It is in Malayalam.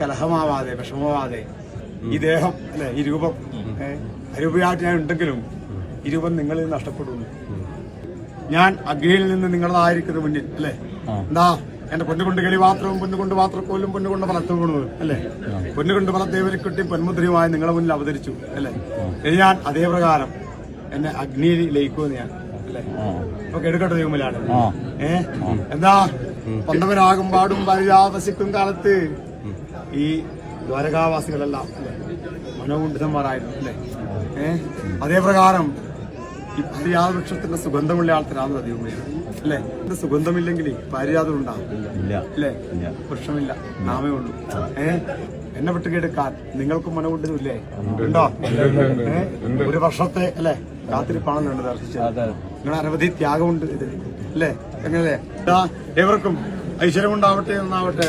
കലഹമാവാതെ വിഷമമാവാതെ ഈ ദേഹം അല്ലെ ഈ രൂപം അരൂപയായിട്ട് ഞാൻ ഉണ്ടെങ്കിലും ഈ രൂപം നിങ്ങളിൽ നഷ്ടപ്പെടുന്നു. ഞാൻ അഗ്നിയിൽ നിന്ന് നിങ്ങളതായിരിക്കുന്നത് മുന്നിൽ അല്ലെ. എന്താ എന്റെ പൊന്നുകൊണ്ട് കളിപാത്രവും പൊന്നുകൊണ്ട് പാത്രക്കോലും പൊന്നുകൊണ്ട് ഫലത്തോടുന്നത് അല്ലെ. പൊന്നുകൊണ്ട് ഫലത്തേവലിക്കുട്ടി പൊന്മുദ്രയുമായി നിങ്ങളെ മുന്നിൽ അവതരിച്ചു അല്ലെ. ഇനി ഞാൻ അതേ പ്രകാരം എന്നെ അഗ്നിയിൽ ലയിക്കുമെന്ന് ഞാൻ അല്ലെ. ഇപ്പൊ കെടുക്കട്ട ദൈവമിലാണ് എന്താ പണ്ടവരാകും പാടും പരിതാപസിക്കും കാലത്ത് ഈ ദ്വാരകാവാസികളെല്ലാം അല്ലെ മനോകുണ്ഠിതന്മാരായിരുന്നു അല്ലെ. അതേ പ്രകാരം ഈ പാരിജാത വൃക്ഷത്തിന്റെ സുഗന്ധമുള്ള ആൾക്കാരാണ് ദൈവമേ അല്ലെ. ഇതിന്റെ സുഗന്ധമില്ലെങ്കിൽ പാരിജാതം ഉണ്ടാവും അല്ലെ. വൃക്ഷമില്ല, നാമേ ഉള്ളൂ. എന്നെ വിട്ടുകെടുക്കാൻ നിങ്ങൾക്കും മനോകുണ്ഠിതമില്ലേ? ഉണ്ടോ? ഒരു വർഷത്തെ അല്ലെ കാത്തിരിപ്പാണെന്നുണ്ട് ദർശിച്ചത്. നിങ്ങൾ അനവധി ത്യാഗമുണ്ട് ഇതിൽ അല്ലെ. എങ്ങനെ ഏവർക്കും ഐശ്വര്യമുണ്ടാവട്ടെ എന്നാവട്ടെ.